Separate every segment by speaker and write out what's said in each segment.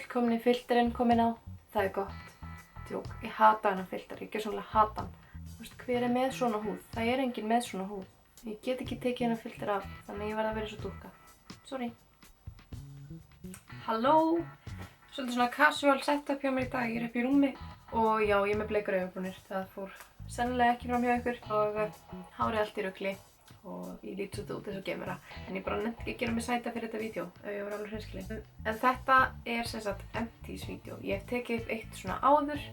Speaker 1: fullkomni filterinn kominn á. Það gott. Djók, ég hata hennar filter, ég gjörsamlega hata hann. Þú veist, hver með svona húð? Það enginn með svona húð. Ég get ekki tekið hennar filter af, þannig ég verð að vera svo dúkka. Sorry. Halló! Svolítið svona casual setup hjá mér í dag. Ég upp í rúmi og já, ég með bleikar augabrúnir. Það fór sennilega ekki fram hjá ykkur og hárið allt í rugli og ég lít svolítið út eins og gemura. En ég bara nefndi ekki að gera mig sæta fyrir þetta vídeo ef ég var alveg hreinskilin. En þetta sem sagt empties vídeo. Ég hef tekið upp eitt svona áður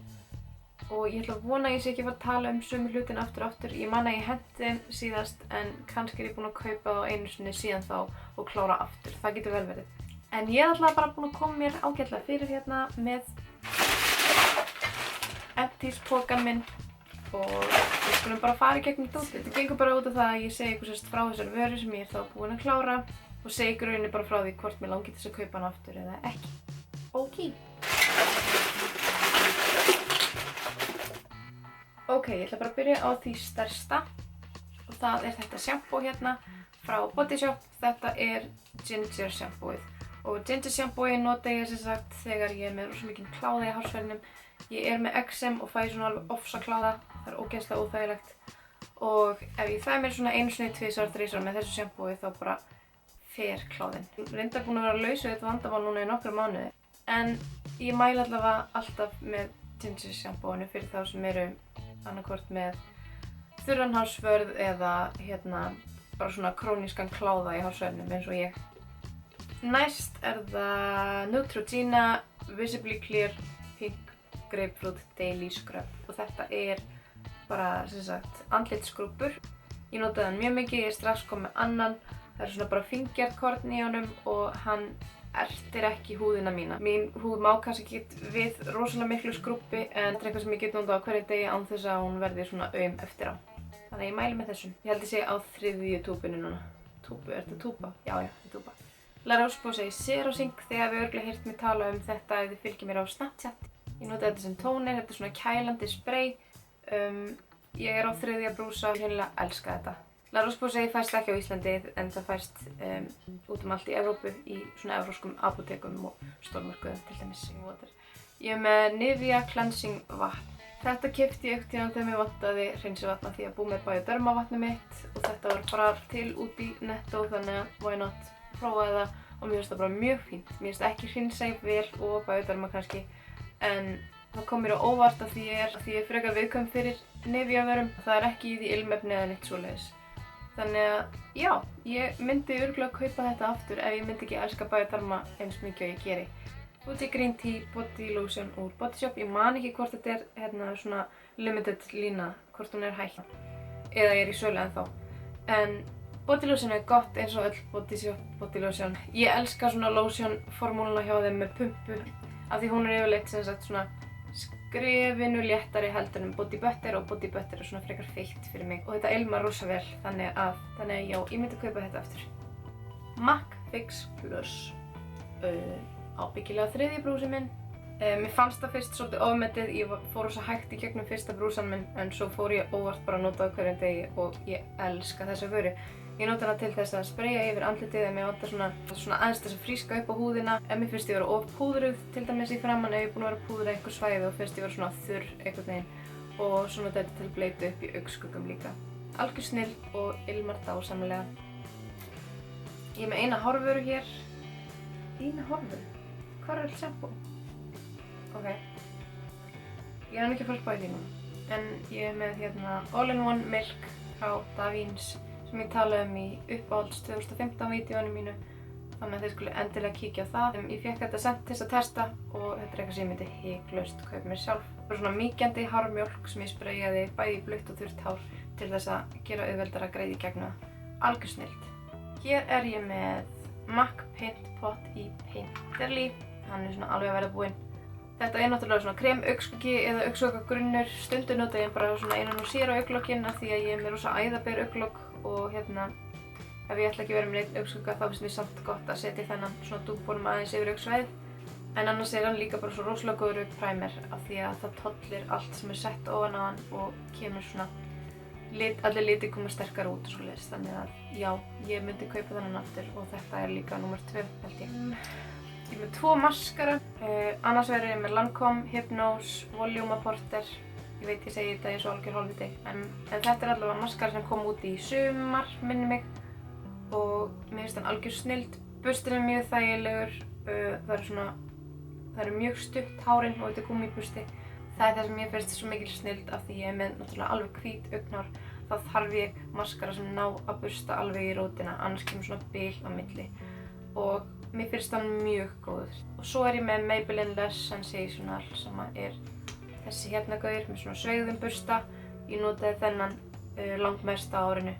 Speaker 1: og ég ætla að vona að ég sé ekki að fara að tala sömu hlutin aftur og aftur. Ég man að ég hendi þeim síðast en kannski ég búin að kaupa þá einu sinni síðan þá og klára aftur. Það getur vel verið. En ég ætla bara búin að koma mér ágætlega fyrir hérna með empties pokan minn og við skulum bara fara í gegnum dótið. Þetta gengur bara út af það að ég segi ykkur sérst frá þessari vöru sem ég þá búin að klára og segi ykkur rauninni bara frá því hvort mér langi þess að kaupa hana aftur eða ekki. Ok, ég ætla bara að byrja á því stærsta og það þetta sjampó hérna frá Body Shop. Þetta Ginger sjampóið og Ginger sjampóið nota ég sem sagt þegar ég með rosa mikinn kláða í hársverðinum. Ég með XM og fæ svona alveg ofsa kláða, það ógeðslega óþægilegt og ef ég fæ mér svona einu sinni, tvisvar, þrisvar með þessu sjampóið þá bara fer kláðinn. Ég reyndar búin að vera laus við þetta vandamál núna í nokkra mánuði en ég mæli allavega alltaf með Ginger sjampóinu fyrir þá sem eru annarkvort með þurran hársvörð eða bara svona krónískan kláða í hársverðinum eins og ég. Næst það Neutrogena Visibly Clear Pink Grapefruit Daily Scrub og þetta bara sem sagt andlitsskrúbbur. Ég notaði hann mjög mikið, ég strax kom með annan. Það svona bara fingjarkorn í honum og hann ertir ekki húðina mína. Mín húð má kannski ekki við rosalega miklu skrúbbi en þetta eitthvað sem ég get notað á hverju degi án þess að hún verði svona aum eftir á. Þannig að ég mæli með þessum. Ég held ég sé á 3. túbinu núna. Túbu, þetta túba? Já, þetta túba. La Roche-Posay Zero Sync, þið hafið örugglega heyrt mig tala um þetta ef þið fylgið mér á Snapchat. Ég nota þetta sem tónir, þetta svona kælandi spray. Ég á 3. brúsa og hreinlega elska þetta. La Roche-Posay fæst ekki á Íslandi en það fæst út allt í Evrópu í svona evrópskum apótekum og stórmörkuðum til dæmis. Ég með Nivea Cleansing vatn. Þetta keypti ég þegar mér vantaði hreinsivatn því að búið með Bioderma vatnið mitt og þetta var bara til út í Netto þannig að why not prófaði það og mér finnst það bara mjög fínt. Mér finnst ekki hreinsa vel og Bioderma kannski en það kom mér á óvart af því ég frekar viðkvæm fyrir Nivea vörum. Það ekki í því ilmefni eða neitt svoleiðis. Þannig að já, ég myndi örugglega kaupa þetta aftur ef ég myndi ekki elska Bioderma eins mikið og ég geri. Fuji Green Tea Body Lotion úr Body Shop. Ég man ekki hvort þetta svona limited lína, hvort hún hætt eða ég í sölu ennþá. En Body Lotion gott eins og öll Body Shop Body Lotion. Ég elska svona lotion formúluna hjá þeim með pumpu af því hún yfirleitt sem sagt svona skrefinu léttari heldur en Body Butter og Body Butter svona frekar feitt fyrir mig og þetta ilmar rosa vel þannig að já, ég myndi kaupa þetta aftur. MAC Fix Plus ábyggilega 3. brúsin minn. Mér fannst það fyrst svolítið ofmetið, ég fór rosa hægt í gegnum 1. brúsan minn en svo fór ég óvart bara að nota á hverjum degi og ég elska þessa vöru. Ég nota hana til þess að spraya yfir andlitið ef mér vantar svona aðeins þess að fríska upp á húðina. Ef mér finnst ég vera of púðruð til dæmis í framan ef ég búin að vera að púðra einhver svæði og finnst ég vera svona þurr einhvern veginn og svo nota þetta til að bleyta upp í augnskuggum líka. Algjör snilld og ilmar dásamlega. Ég með eina hárvöru hér. Eina hárvöru? Hvar öll sjampó? Ok. Ég ekki að fara að spá í því núna. En ég með All-in-One Milk frá Davines sem ég talaði í uppáhalds 2015 vídeóinu mínu. Þannig að þið skulu endilega kíkja á það. Ég fékk þetta sent til að testa og þetta eitthvað sem ég myndi hiklaust kaupa mér sjálf. Það var svona mýkjandi hármjólk sem ég sprayaði bæði í blautt og þurrt hár til þess að gera auðveldara að greiða í gegnum það. Algjör snilld. Hér ég með MAC Paint Pot í Painterly. Hann svona alveg að verða búinn. Þetta náttúrulega svona krem augnskuggi eða augnskugagrunnur. Stundum nota ég bara svona einan og sér á augnlokin af því að ég með rosa æðaber augnlok og ef ég ætla ekki að vera með neitt augnskuga þá finnst mér samt gott að setja þennan svona dúkbólum aðeins yfir augsvæðið. En annars hann líka bara svo rosalega góður primer af því að það tollir allt sem sett ofan á hann og kemur svona allir litir koma sterkar út og svoleiðis. Þannig að já, ég myndi kaupa þennan aftur og þetta líka númer 2 held ég. Ég er með 2 maskara. Annars verður ég með Lancome, Hypnose, Volume Porter. Ég veit ég segi þetta í svo algjör hálfviti. En þetta er allavega maskara sem kom út í sumar, minni mig. Og mér finnst hann algjör snilld. Burstin er mjög þægilegur. Það eru mjög stutt hárin og þetta er gúmmíbursti. Það er það sem ég finnst svo mikil snilld af því ég er með náttúrulega alveg hvít augnhár. Þá þarf ég maskara sem ná að bursta alveg í rótina, annars kemur svona bil á milli. Og mér finnst hann mjög góður. Og svo er ég með Maybelline Less Sensational sem er þessi hérna gaur með svona sveigðum bursta. Ég notaði þennan langmest á árinu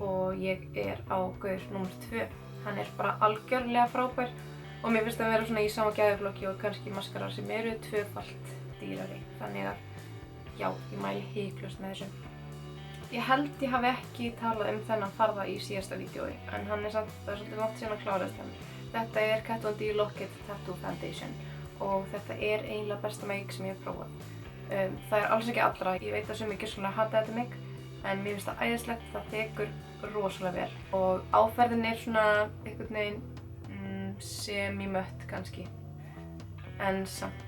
Speaker 1: og ég er á gaur nr. 2. Hann er bara algjörlega frábær og mér finnst það að vera svona í sama gæðaflokki og kannski maskarar sem eru 2-falt dýrari. Þannig að já, ég mæli hiklaust með þessu. Ég held ég hafi ekki talað þennan farða í síðasta vídeói, en hann er samt, það er svolítið langt síðan að kláraðist hann. Þetta er Kat Von D Lock-It Tattoo Foundation og þetta er eiginlega besta make sem ég hef prófað. Það er alls ekki allra, ég veit að sumir gjörsamlega hata þetta make, en mér finnst það æðislegt, það þekur rosalega vel. Og áferðin er svona einhvern veginn semi-mött kannski, en samt.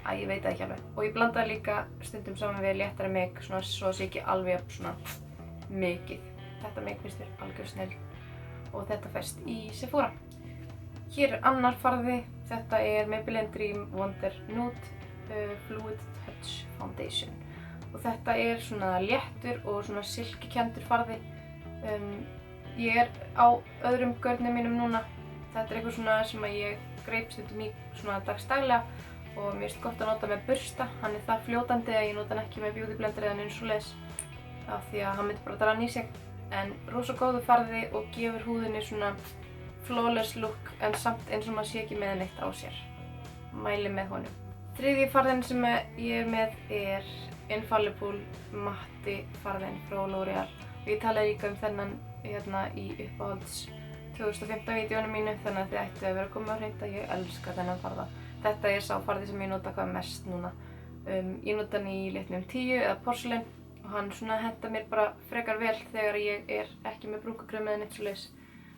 Speaker 1: Ég veit það ekki alveg. Og ég blandaði líka stundum saman við léttara make svona svo sé ekki alveg svona mikið. Þetta make finnst mér algjör snill og þetta fæst í Sephora. Hér er annar farði. Þetta er Maybelline Dream Wonder Nude Fluid Touch Foundation. Og þetta er svona léttur og svona silkikenndur farði. Ég er á öðrum gaurnum mínum núna. Þetta er eitthvað svona sem ég greip stundum í svona dagsdaglega. Og mér finnst gott að nota með bursta, hann er það fljótandi að ég nota hann ekki með beauty blender eða neins svoleiðis af því að hann myndi bara draga hann í sig. En rosa góður farði og gefur húðinni svona flawless look en samt eins og maður sé ekki með neitt á sér. Mæli með honum. Þriðji farðin sem ég er með er Infallible Matti farðin frá L'Oreal. Og ég talaði líka þennan hérna í uppáhalds 2015 vídeónu mínu þannig að þið ættu að vera að koma á hreint að ég elska þennan farða. Þetta er sá farði sem ég nota hvað mest núna. Ég nota hann í litnum 10 eða porcelain og hann svona hentar mér bara frekar vel þegar ég er ekki með brúnkukrem eða neitt svoleiðis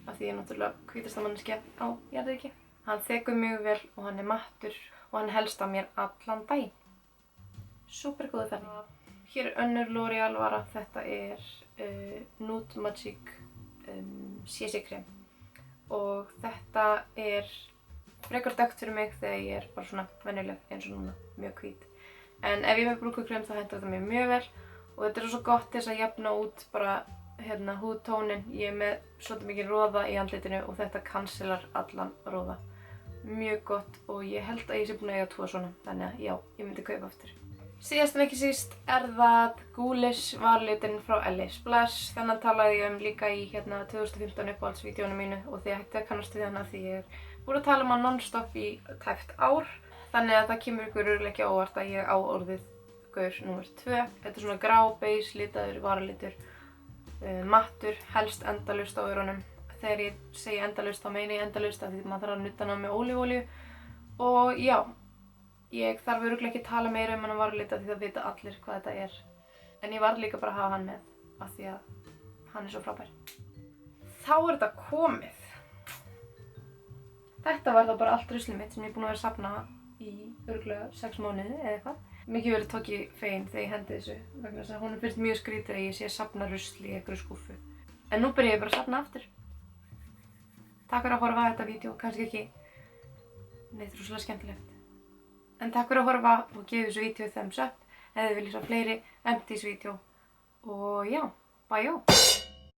Speaker 1: af því ég er náttúrulega hvítasta manneskja á jarðríki. Hann þekur mjög vel og hann er mattur og hann helst á mér allan daginn. Súper góður farði. Hér er önnur L'Oreal vara. Þetta er Nude Magic CC krem og þetta er frekar dökkt fyrir mig þegar ég er bara svona venjuleg eins og núna, mjög hvít. En ef ég er með brúnkukrem þá hentar þetta mér mjög vel og þetta er svo gott til þess að jafna út bara hérna húðtónin. Ég er með svolítið mikið roða í andlitinu og þetta cancelar allan roða. Mjög gott og ég held að ég sé búin að eiga 2 svona, þannig að já, ég myndi kaupa aftur. Síðast en ekki síst er það Ghoulish varalitinn frá LA Splash. Þennan talaði ég líka í hérna 2015 uppáhaldsvídeónu mínu og þið hætti að kannast við hana því ég er búin að tala hann non-stop í tæpt ár. Þannig að það kemur ykkur örugglega ekki á óvart að ég á orðið gaur nr. 2. Þetta er svona grá, beige, litaður varalitur, mattur, helst endalaust á aurunum. Þegar ég segi endalaust þá meina ég endalaust af því maður þarf að nudda hann með ólífuolíu. Og já, ég þarf örugglega ekki að tala meira um hann varalita því það vita allir hvað þetta er. En ég var líka bara að hafa hann með af því að hann er svo frábær. Þá er þetta komið. Þetta var þá bara allt ruslið mitt sem ég er búin að vera að safna í örugglega 6 mánuði eða eitthvað. Mikið verið tók ég fegin þegar ég hendi þessu vegna þess að honum finnst mjög skrítið að ég sé að safna rusl í einhverju skúffu. En nú byrja ég bara að safna aftur. Takk fyrir að horfa á þetta vídeó, kannski ekki neitt rosalega skemmtilegt. En takk fyrir að horfa og gefa þessu vídeó thumbs up ef þið viljið sjá fleiri empties vídeó. Og já, bye.